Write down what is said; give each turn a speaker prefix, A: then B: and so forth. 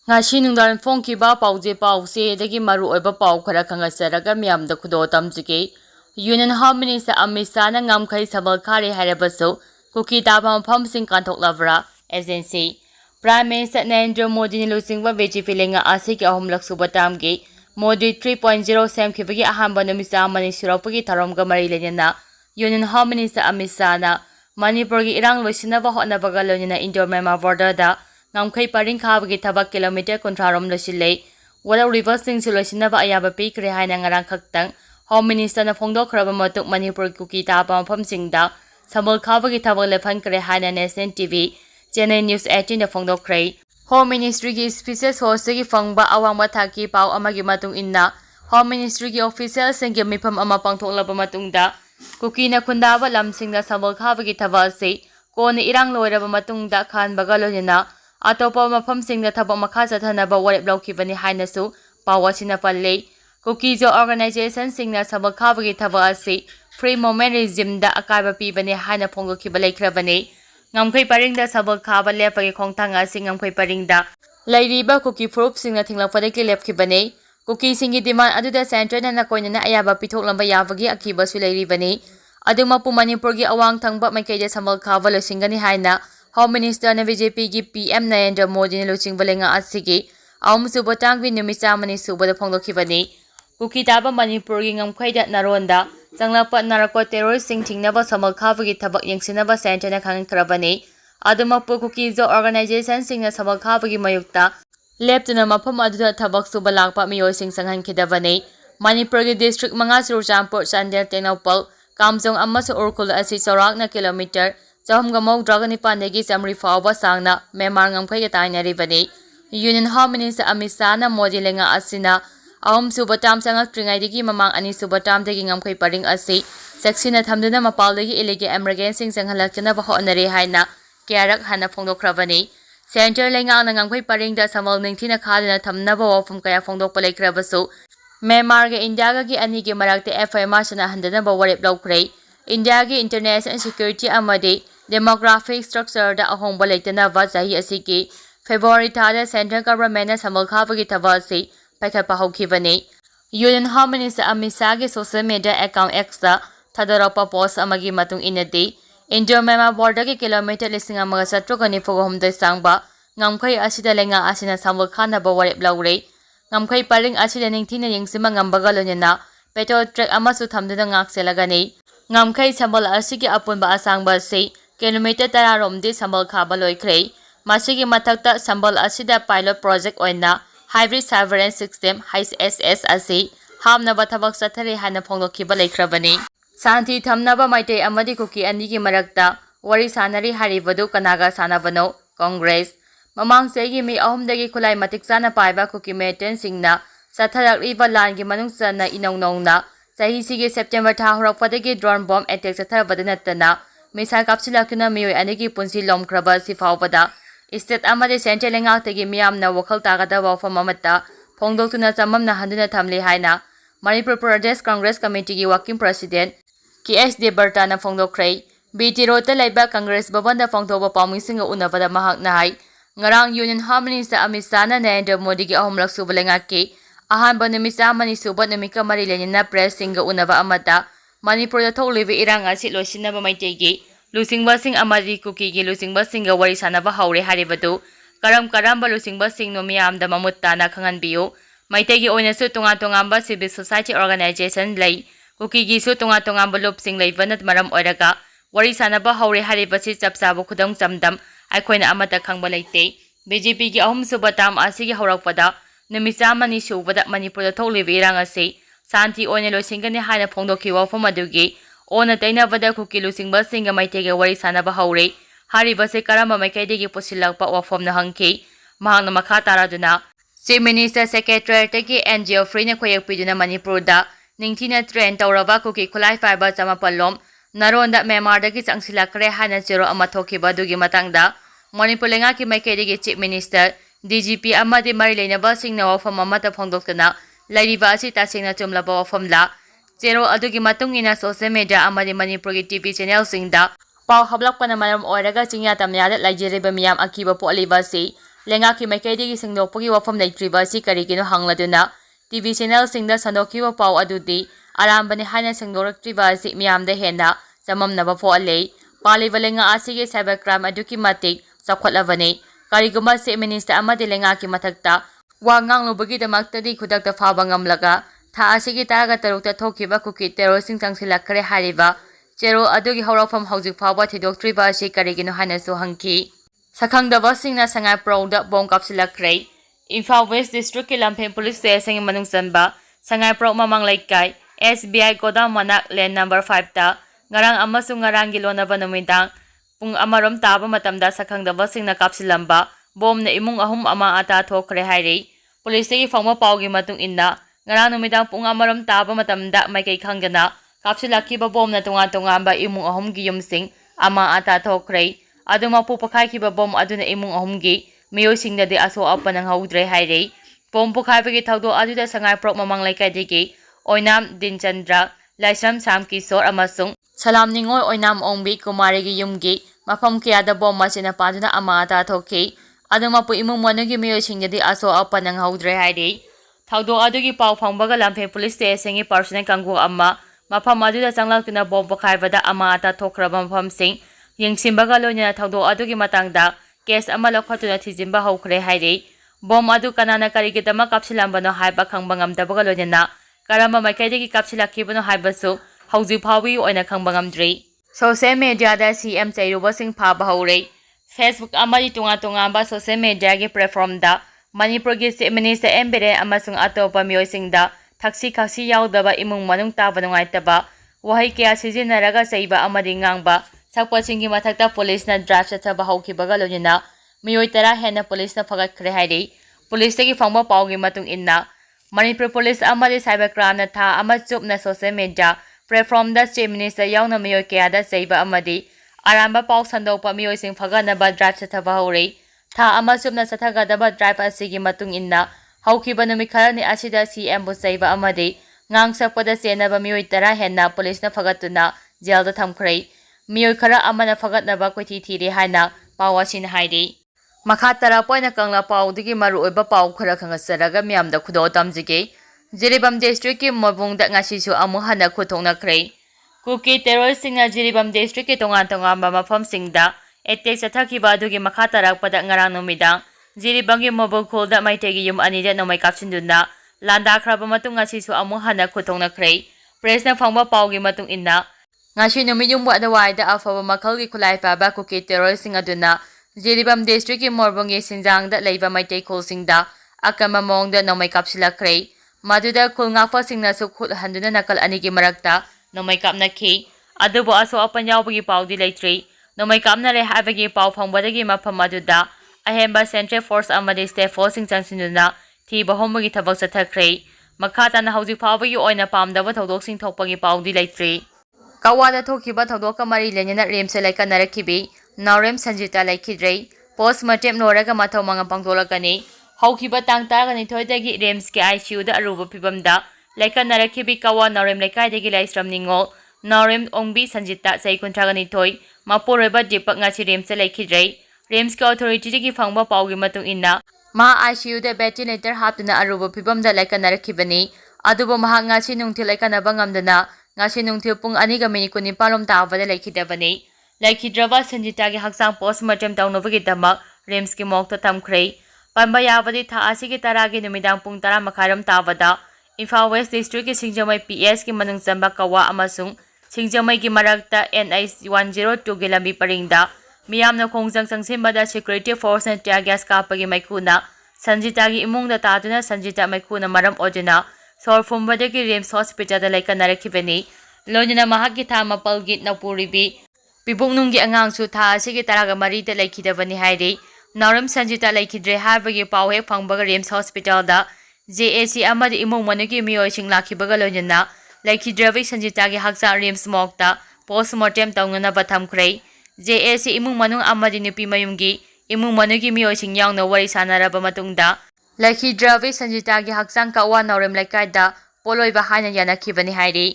A: Ngasi nungdaran phongkiba pauje pause dagi maru oiba pau khara khangasaraga miyamda khudo tamjike Union Home Minister Amit Shah na Ngamkhei sambal khari harabasu Kuki taba maphamsing Kanthoklabra agency Prime Minister Narendra Modi ni lusingba BJP lenga asiki ahumlak suba tamgi Modi 3.0 semkhibagi ahamba numisa mani suropagi tharomga mari lenina Union Home Minister Amit Shah na Manipur gi irang loisinaba hotnabaga lonina Indo-Myanmar border da Ngamkhei paring khabagi thabak kilometer kontrarom losilei wala reversing solutionaba ayaba pikre haina ngarang khaktang Home Minister na phongdokhraba matuk Manipur Kuki taba maphamsingda sambal khabagi thabak lefan kre haina National TV Chennai News 18 da phongdokhrei Home Ministry gi special source gi phangba awangba thaki pau amagi matung inna Home Ministry gi official singgi mifam ama pangthoklaba matungda Kuki na khundaba lamsingda sambal khabagi thabak se kone irang loiraba matungda khanbaga lonina Atopa maphamsingda thabak makha chathanaba warep laukibani hainasu pawasina palle Kuki jo organization singna sambal khabagi thabak asi free moment regime da akaiba pibani haina phongdokiba leikrabani Ngamkhei paringda sambal khaba lepagi khongthanga sing Ngamkhei paringda leiriba Kuki proof singna thinglakpadaki lepkibani Kuki singi demand aduda center na koinana ayaba pithoklamba yabagi akiba su leiribani adumapu Manipur gi awang thangba maikaida sambal khaba losingani haina Home Minister na BJP gi PM Narendra Modi ni luchingba lenga asigi awum suba tangwi numisa mani suba da phongdokhibani Kuki taba Manipur gi Ngamkhei da naronda changlapa narako terrorist sing thingnaba sambal khabagi thabak yengsinaba center na khangkrabani adumapu Kuki jo organization sing na sambal khabagi mayukta leptuna mafam aduda thabak suba lakpa miyoi sing sanghankidabani Manipur gi district manga Churchampur Chandel Tenopal Kamjong amasu Urkhul asi chorakna kilometer Chahumga Mawdragani Pandegi Samri Fawba Sangna Myanmar Ngamkhei ga tainaribani Union Home Minister Amit Shah na Modi lenga asina ahum subatam sangak tringaidagi mamang ani subatam dagi Ngamkhei paring asi seksina thamduna mapaldagi ilege emergency sanghalakchana ba honare haina kyarak hana phongdokhrabani center lenga na Ngamkhei paring da samal ningthina khadina thamnaba wafum kaya phongdokpa leikrabasu Myanmar ga India ga gi ani ge marakte FIMR sana handana ba warep laukrei India gi international security amade demographic structure da ahongba leitana wa jahi asiki February thada central government na samal khabagi thabasi paikhatpa haukhibani Union Home Minister Amit Shah gi social media account X da thadarakpa post amagi matung inati Indo-Myanmar border gi kilometer 1770 sangba Ngamkhei asida lenga asina samal khana ba warep laure Ngamkhei paring asida ningthina yengsima ngambaga lonina petrol truck amasu thamduna ngakselagani Ngamkhei sambal asigi apunba asangba se kilometer 10 romdi sambal khaba loikrei masigi mathakta sambal asida pilot project oina hybrid surveillance system HSS asi hamnaba thabak sathare hana phongdokhiba leikrabani santi thamnaba maitei amadi Kuki anigi marakta wari sanari haribadu kanaga sanabano Congress mamang segi mi ahumdagi khulai matik sana paiba Kuki meten singna satharak riba langi manung sana inawnongna sahi sige September tha horakpadagi drone bomb attack sathabada natana misal kapsilakuna miyoi anigi punsi lomkraba sifawbada state amade central lengaktagi miyamna wakhal tagada wafam amata phongdoktuna chamamna handuna thamli haina Manipur Pradesh Congress Committee gi working president KSD Bartana phongdokhrei BT Rota laiba Congress babanda phongthoba pawmingsinga unabada mahak nahai ngarang Union Home Minister Amit Shah na Narendra Modi gi ahumlak subalenga ki ahanba numisa mani suba numika mari lenina press singa unaba amata Manipur da tholibi irang asi loisinaba maitegi lusingba sing amadi Kuki gi lusingba singa wari sanaba haure haribadu karamba lusingba sing no miyamda mamutta na khanganbiu maitegi oinasu tunga civil society organization lei Kuki gi su tunga lup sing leibanat maram oiraga wari sanaba haure haribasi chapsaba khudang chamdam aikoina amata khangba leite BJP gi ahum subatam asigi haurakpada numisa mani subada Manipur da tholibi irang asi santi oina loisingani haina phongdokhi wafam adugi ona tainabada Kuki lusingba singa maitege wari sanaba haure haribase karamba maikaidegi pusilakpa wafamna hangki mahangna makha taraduna Chief Minister Secretary tagi NGO free na khoyakpiduna Manipur da ningthina train tawraba Kuki khulai fiber chamapallom naronda Myanmar dagi changsilakre hana zero ama thokiba dugi matangda Manipur lenga ki maikaidegi Chief Minister DGP amadi mari leinaba singna wafam amata phongdoktuna lairiba asi tasingna chumlaba wafamla zero adugi matungina social media amadi Manipur gi TV channel singda pau hablakpana maram oiraga chingya tamyada laijeriba miyam akiba poliba si Lengaki maikaidigi singdokpagi wafam leitriba asi karigino hangladuna TV channel singda sandokiba pau adudi arambani haina singdoraktriba asi miyamda henna jamamnaba phoalei paliba lenga asigi cybercrime aduki matik chakhwatlabani kariguma se minister amadi lengaki mathakta wa nganglubagi damaktadi khudakta phaba ngamlaga tha asigi taraga tarukta thokiba kuki terrorist changsilakhare hariba chero adugi hawrafam hawjik phaba thidoktriba asi karigino haina so hangki Sakhangdaba singna sangai prouda bom kapsilakre Imphal West District ki Lampheng Police Station manung sanba sangai pro mamang laikai SBI Godam Manak Land number 5 ta ngarang amasung ngarang gilonaba numidang pung amarom taba matamda sakhangdaba singna kapsilamba bom na imung ahum ama ata thokre haire police ki phangma pawgi matung inna ngarang numidang pung amarom taba matamda maikai khangdana kapsilakiba bom na tunga ba imung ahum gi yumsing ama ata thokre Aduma pupakai kiba bom aduna imung ahumgi miyo singda de aso apanang haudre haire bom pukai bagi thaudo aduda sangai prok mamang laikai digi oinam dinchandra laisram sam kisor amasung salam ningoy oinam ongbi kumari gi yumgi mafam kiyada bom masina paduna ama ata thoki aduma pu imung manugi miyo singda de aso apanang haudre haire thaudo adugi pau phangbaga Lampheng police station gi personal kanggu amma mafam aduda changlakna bom pukai bada ama ata thokraba mafamsing Yengsimbaga loina thaudo adugi matangda case ama lokhatuna thijimba hokre haire bom adu kanana karigidama kapsilambano haiba khangba ngamdabaga loina karamba maikaidagi kapsilakibano haibasu hauji phawi oina khangba ngamdri social media da CM chairuba sing phaba hore Facebook amari tunga ba social media gi platform da Manipur gi Chief Minister Embere amasung atopa miyosingda thaksi khasi yaudaba imung manung taba nungaitaba wahai kya sijinaraga saiba amadi ngangba Sakpachingi mathakta police na draft chathaba haukibaga loina miyoi tara hena police na phagatkre haire police tagi phangba pawgi matung inna Manipur police amadi cybercrime na tha ama chup na social media platform da Chief Minister yauna miyoi kya da saiba amadi aramba paw sandopa miyoi sing phagana ba draft chathaba haure tha ama chup na chathaga da ba draft asigi matung inna haukiba numi kharani asida CM bu saiba amadi ngang sakpada sena ba miyoi tara hena police na phagatuna jail da thamkhre Miyoi khara amana phagatnaba koithi thiri haina pawasin haide makhatara poina kangla pawdigi maru oiba paw khara khangasaraga miyamda khudo tamjige Jiribam district ki mobungda ngasisu amu hana khuthongna khrei Kuki terrorist singna Jiribam district ki tonga ba mafam singda attack chathakiba adugi makhatara pada ngarang numida Jiribangi mobile kholda maitegi yum anida nomai kapsinduna landa khraba matung ngasisu amu hana khuthongna khrei press na phangba pawgi matung inna Ngashi numiyung wa da waida afaba makhalgi khulai paba Kuki terrorist sing aduna Jiribam district ki morbongi sinjang da leiba maitai khol singda akama mongda nomai kapsilakre maduda khulngakpa singna su khut handuna nakal anigi marakta nomai kapna khi adubo aso apan yawbagi pawdi leitre nomai kapna re habagi paw phangbadagi mafam aduda ahemba central force amadi state force sing changsinuna thiba hombagi thabak chathakre makhata na hauji phawbagi oina pamdaba thodok sing thokpagi pawdi leitre Kawada thokiba thodoka mari lenina remse laika narakhibi Narem Sanjita laikhidrei postmortem loraga mathau manga pangtolakani haukiba tangtaragani thoidagi rems ke ICU da aruba pibamda laika narakhibi kawa Narem laikai laisram ningol Narem ongbi Sanjita sai kuntragani thoi maporoba dipak ngasi remse laikhidrei rems ke authority digi phangba pawgi matung inna ma ICU da ventilator haptuna aruba pibamda laika narakhibani adubo mahak ngasi nungthil laika nabangamdana ngasi nungthil pung aniga minit kuni palom tawada laikhidabani laikhidraba Sanjita gi haksang postmortem tawnobagi damak rems ki mokta tamkhre pamba yawadi tha asigi taragi numidang pung 10 makharam tawada Imphal West District ki Singjamai PS ki manung chamba kawa amasung Singjamai gi marakta NI 102 gi lambi paringda miyamna khongjang changsimbada security force na tear gas kapagi maikuna Sanjita gi imungda tatuna Sanjita maikuna maram odina Sorfumbadagi Rems Hospital da laika narakibani loina mahaki tha mapal git napuribi pibungnunggi angangsu tha asigi taraga mari da laikhidabani haire Narem Sanjita laikhidre habagi pawhe phangbaga Rems Hospital da JAC amadi imung manugi miyoi sing lakhibaga loina laikhidrabi Sanjita gi haksa Rems mokta postmortem tawngana bathamkhrei JAC imung manung amadi nupi mayumgi imung manugi miyoi sing yawna wari sanaraba matungda Laikhidrabi Sanjita gi haksang kawa Narem laikai da poloi ba haina yanakibani haire